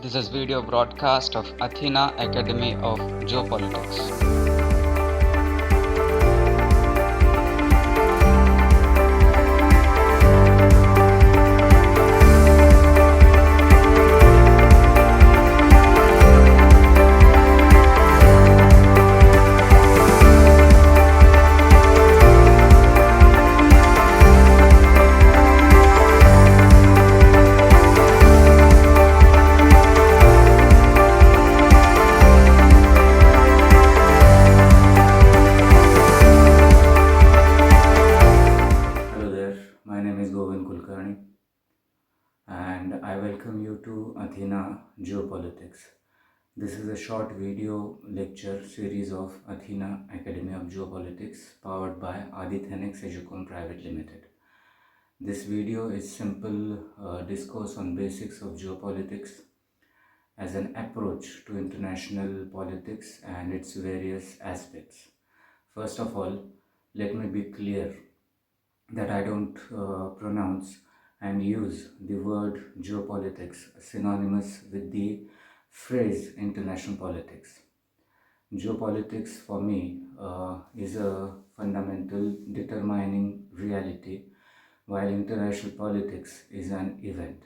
This is video broadcast of Athena Academy of Geopolitics. Hello there, my name is Govind Kulkarni and I welcome you to Athena Geopolitics. This is a short video lecture series of Athena Academy of Geopolitics powered by ADITHENEX EduCom Pvt.Ltd. This video is simple discourse on basics of geopolitics as an approach to international politics and its various aspects. First of all, let me be clear that I don't pronounce and use the word geopolitics synonymous with the phrase international politics. Geopolitics for me is a fundamental determining reality, while international politics is an event.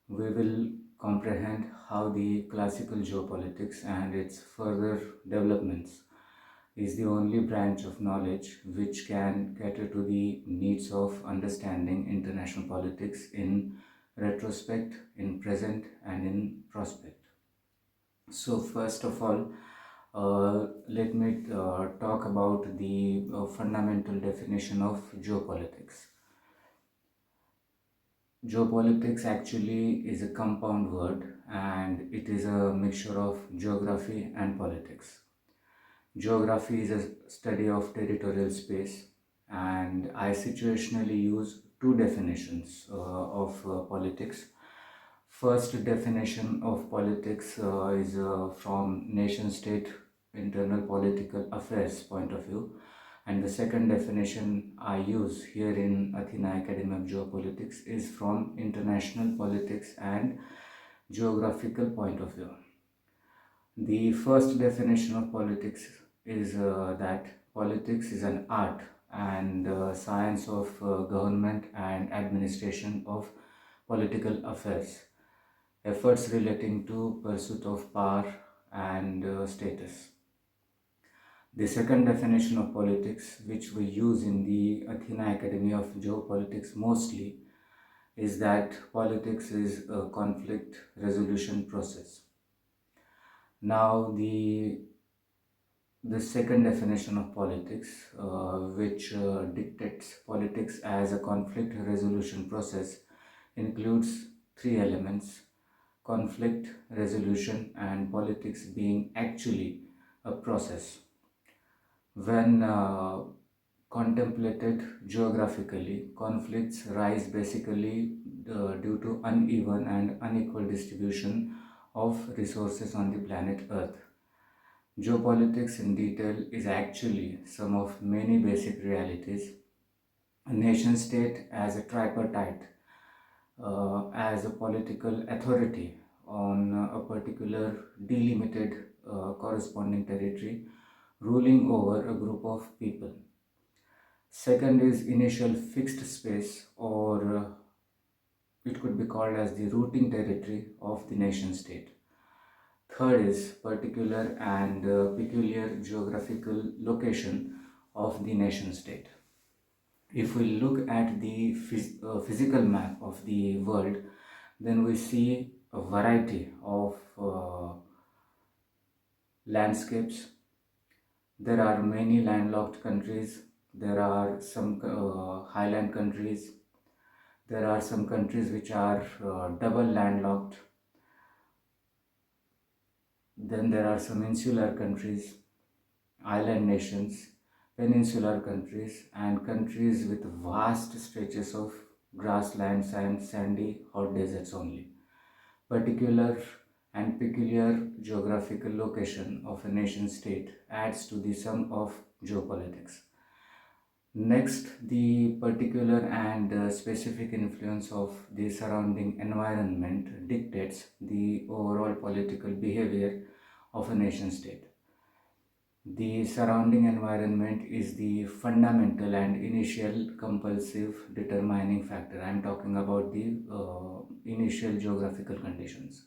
We will comprehend how the classical geopolitics and its further developments is the only branch of knowledge which can cater to the needs of understanding international politics in retrospect, in present, and in prospect. So, first of all, let me talk about the fundamental definition of geopolitics. Geopolitics actually is a compound word and it is a mixture of geography and politics. Geography is a study of territorial space, and I situationally use two definitions of politics. First definition of politics is from nation state internal political affairs point of view, and the second definition I use here in Athena Academy of Geopolitics is from international politics and geographical point of view. The first definition of politics is that politics is an art and science of government and administration of political affairs, efforts relating to pursuit of power and status. The second definition of politics, which we use in the Athena Academy of Geopolitics mostly, is that politics is a conflict resolution process. Now, the second definition of politics, which dictates politics as a conflict resolution process, includes three elements: conflict resolution and politics being actually a process. When contemplated geographically, conflicts rise basically due to uneven and unequal distribution of resources on the planet Earth. Geopolitics in detail is actually some of many basic realities. A nation state as a tripartite, as a political authority on a particular delimited corresponding territory, ruling over a group of people. Second is initial fixed space, or it could be called as the routing territory of the nation state. Third is particular and peculiar geographical location of the nation state. If we look at the physical map of the world, then we see a variety of landscapes. There are many landlocked countries, there are some highland countries, there are some countries which are double landlocked. Then there are some insular countries, island nations, peninsular countries, and countries with vast stretches of grasslands and sandy hot deserts only. Particular and peculiar geographical location of a nation state adds to the sum of geopolitics. Next, the particular and specific influence of the surrounding environment dictates the overall political behavior of a nation state. The surrounding environment is the fundamental and initial compulsive determining factor. I am talking about the initial geographical conditions.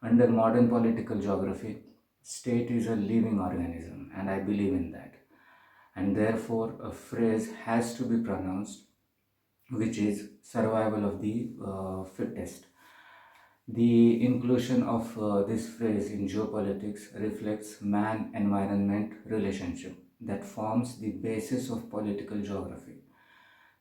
Under modern political geography, state is a living organism, and I believe in that. And therefore, a phrase has to be pronounced, which is survival of the fittest. The inclusion of this phrase in geopolitics reflects man-environment relationship that forms the basis of political geography.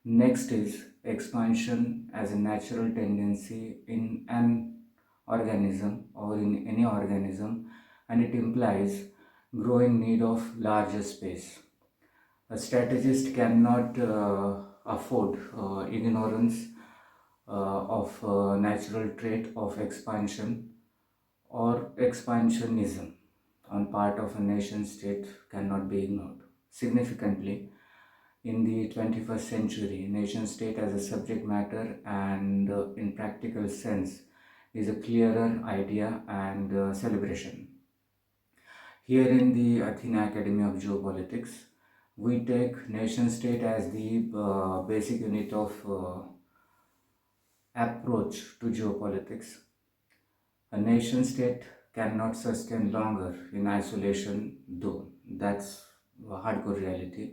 Next is expansion as a natural tendency in an organism or in any organism, and it implies growing need of larger space. A strategist cannot afford ignorance of natural trait of expansion or expansionism on part of a nation state cannot be ignored. Significantly, in the 21st century, nation state as a subject matter and in practical sense is a clearer idea and celebration. Here in the Athena Academy of Geopolitics, we take nation state as the basic unit of approach to geopolitics. A nation state cannot sustain longer in isolation, though. That's a hardcore reality.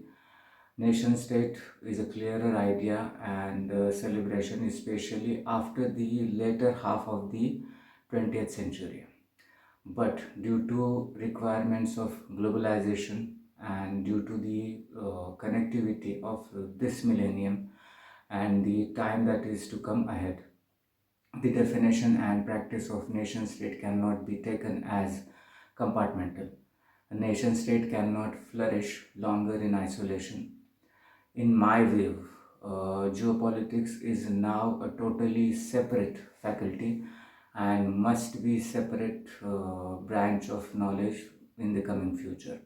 Nation state is a clearer idea and celebration, especially after the later half of the 20th century. But due to requirements of globalization and due to the connectivity of this millennium and the time that is to come ahead, the definition and practice of nation state cannot be taken as compartmental. A nation state cannot flourish longer in isolation. In my view, geopolitics is now a totally separate faculty and must be separate branch of knowledge in the coming future.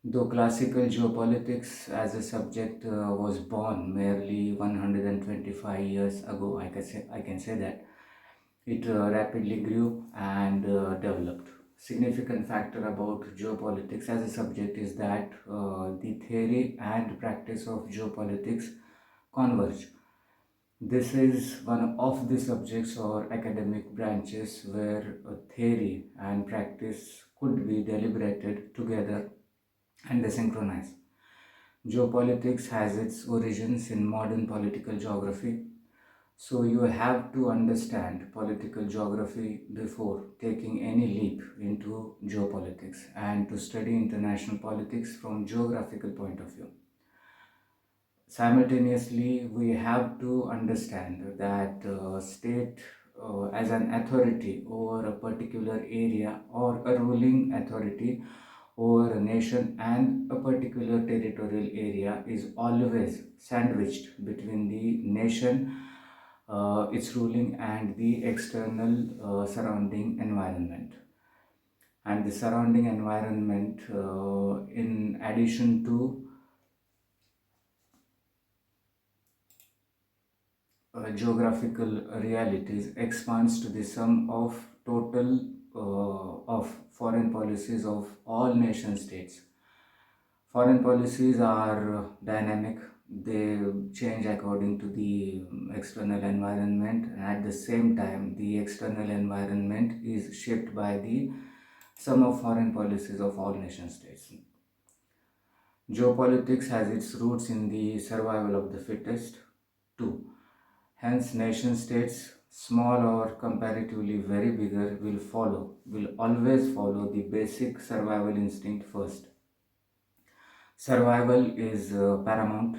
Though classical geopolitics as a subject was born merely 125 years ago, I can say that it rapidly grew and developed. Significant factor about geopolitics as a subject is that the theory and practice of geopolitics converge. This is one of the subjects or academic branches where theory and practice could be deliberated together and they synchronize. Geopolitics has its origins in modern political geography, so you have to understand political geography before taking any leap into geopolitics and to study international politics from geographical point of view. Simultaneously, we have to understand that state as an authority over a particular area or a ruling authority over a nation and a particular territorial area is always sandwiched between the nation, its ruling and the external surrounding environment. And the surrounding environment, in addition to geographical realities, expands to the sum of total of foreign policies of all nation states. Foreign policies are dynamic, they change according to the external environment, and at the same time, the external environment is shaped by the sum of foreign policies of all nation states. Geopolitics has its roots in the survival of the fittest, too. Hence, nation states, small or comparatively very bigger, will always follow the basic survival instinct first. Survival is paramount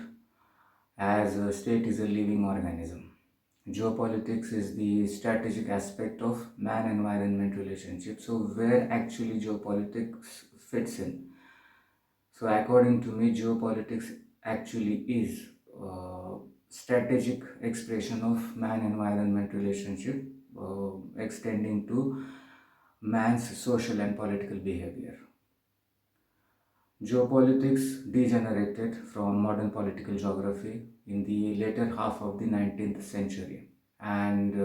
as a state is a living organism. Geopolitics is the strategic aspect of man-environment relationship. So where actually geopolitics fits in? So according to me, geopolitics actually is strategic expression of man-environment relationship extending to man's social and political behavior. Geopolitics degenerated from modern political geography in the later half of the 19th century, and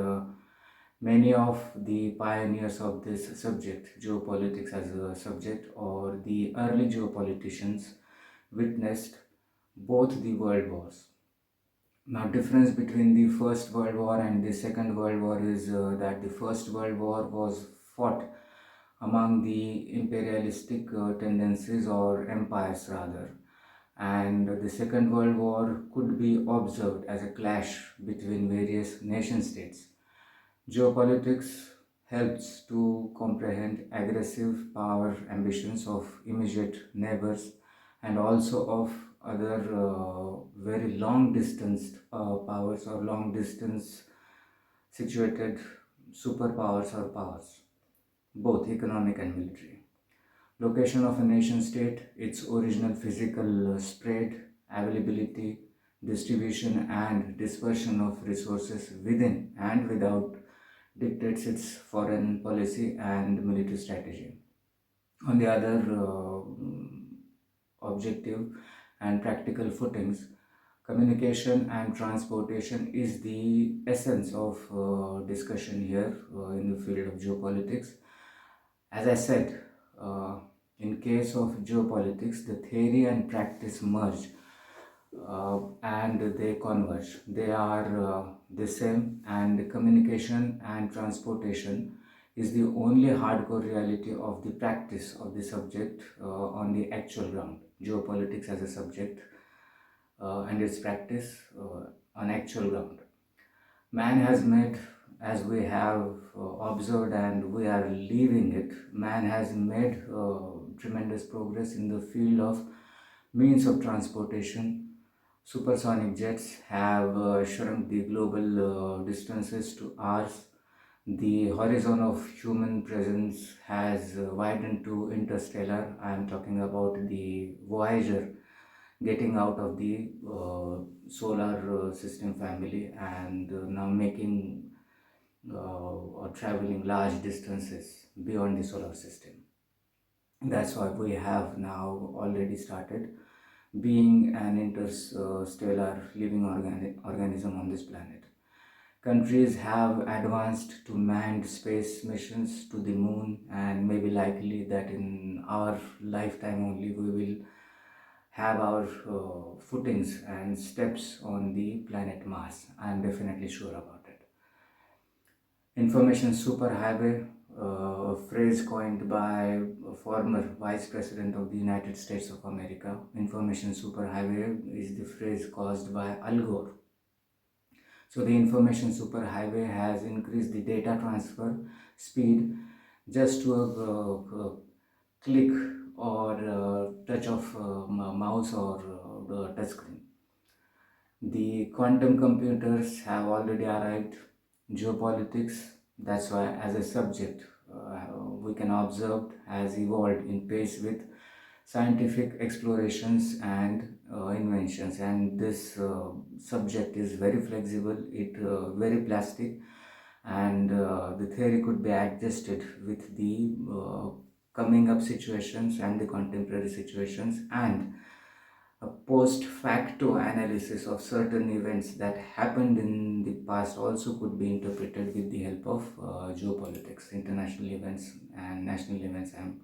many of the pioneers of this subject, geopolitics as a subject, or the early geopoliticians, witnessed both the world wars. Now, difference between the First World War and the Second World War is that the First World War was fought among the imperialistic tendencies or empires rather, and the Second World War could be observed as a clash between various nation states. Geopolitics helps to comprehend aggressive power ambitions of immediate neighbors and also of other very long distance powers or long distance situated superpowers or powers, both economic and military. Location of a nation state, its original physical spread, availability, distribution, and dispersion of resources within and without dictates its foreign policy and military strategy. On the other objective and practical footings, communication and transportation is the essence of discussion here in the field of geopolitics. As I said, in case of geopolitics, the theory and practice merge and they converge. They are the same, and communication and transportation is the only hardcore reality of the practice of the subject on the actual ground. Geopolitics as a subject and its practice on actual ground. Man has made, as we have observed and we are living it, man has made tremendous progress in the field of means of transportation. Supersonic jets have shrunk the global distances to hours. The horizon of human presence has widened to interstellar. I am talking about the Voyager getting out of the solar system family and now making or traveling large distances beyond the solar system. That's why we have now already started being an interstellar living organism on this planet. Countries have advanced to manned space missions to the moon, and maybe likely that in our lifetime only we will have our footings and steps on the planet Mars. I am definitely sure about it. Information superhighway, a phrase coined by a former Vice President of the United States of America. Information superhighway is the phrase caused by Al Gore. So the information superhighway has increased the data transfer speed just to a click or touch of mouse or touch screen. The quantum computers have already arrived. Geopolitics, that's why as a subject we can observe has evolved in pace with scientific explorations and inventions, and this subject is very flexible, it very plastic, and the theory could be adjusted with the coming up situations and the contemporary situations, and a post facto analysis of certain events that happened in the past also could be interpreted with the help of geopolitics, international events and national events. I'm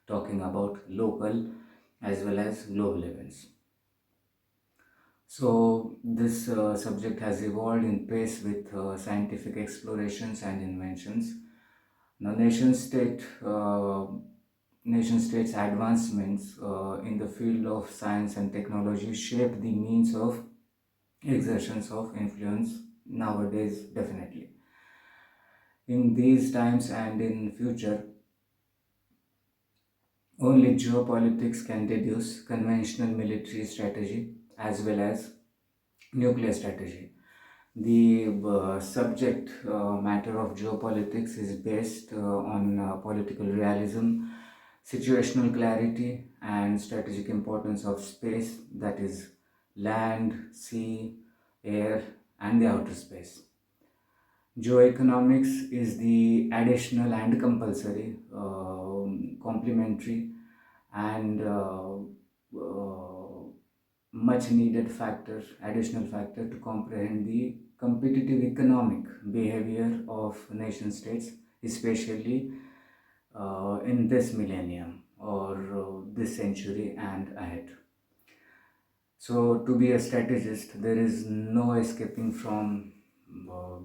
talking about local as well as global events. So this subject has evolved in pace with scientific explorations and inventions. Now, nation states advancements in the field of science and technology shape the means of exertions of influence nowadays, definitely. In these times and in future, only geopolitics can deduce conventional military strategy as well as nuclear strategy. The subject matter of geopolitics is based on political realism, situational clarity, and strategic importance of space, that is, land, sea, air, and the outer space. Geo-Economics is the additional and compulsory, complementary, and much needed factor, additional factor to comprehend the competitive economic behavior of nation states, especially in this millennium or this century and ahead. So, to be a strategist, there is no escaping from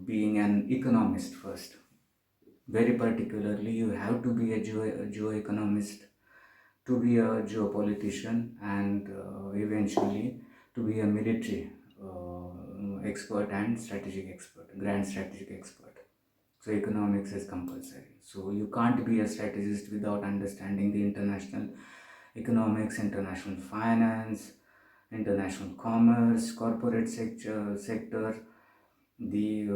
being an economist first. Very particularly, you have to be a geo-economist to be a geopolitician and eventually to be a military expert and strategic expert, grand strategic expert. So economics is compulsory. So you can't be a strategist without understanding the international economics, international finance, international commerce, corporate sector, the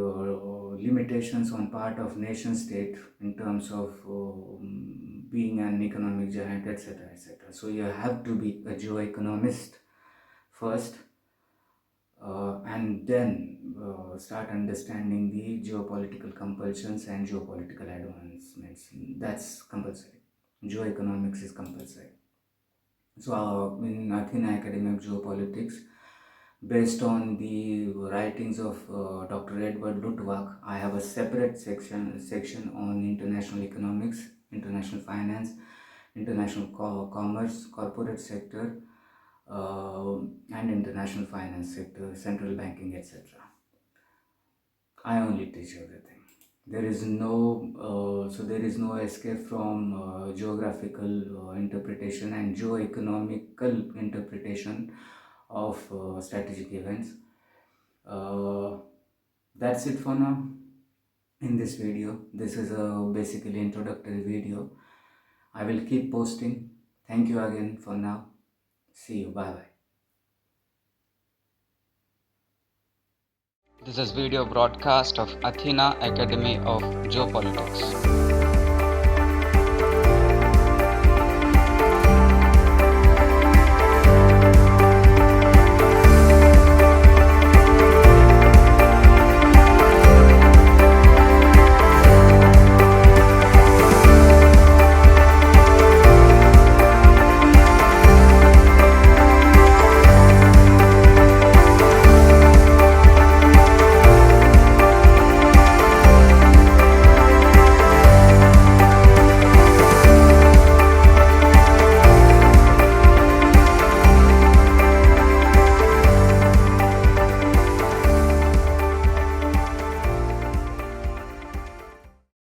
limitations on part of nation state in terms of being an economic giant, etc., etc. So you have to be a geoeconomist first, and then start understanding the geopolitical compulsions and geopolitical advancements. That's compulsory. Geoeconomics is compulsory. So in Athena Academy of Geopolitics, based on the writings of Dr. Edward Luttwak, I have a separate section on international economics, international finance, international commerce, corporate sector, and international finance sector, central banking, etc. I only teach everything. There is no escape from geographical interpretation and geo-economical interpretation of strategic events. Uh, that's it for now in this video. This is a basically introductory video. I will keep posting. Thank you again for now. See you. Bye bye. This is video broadcast of Athena Academy of Geopolitics.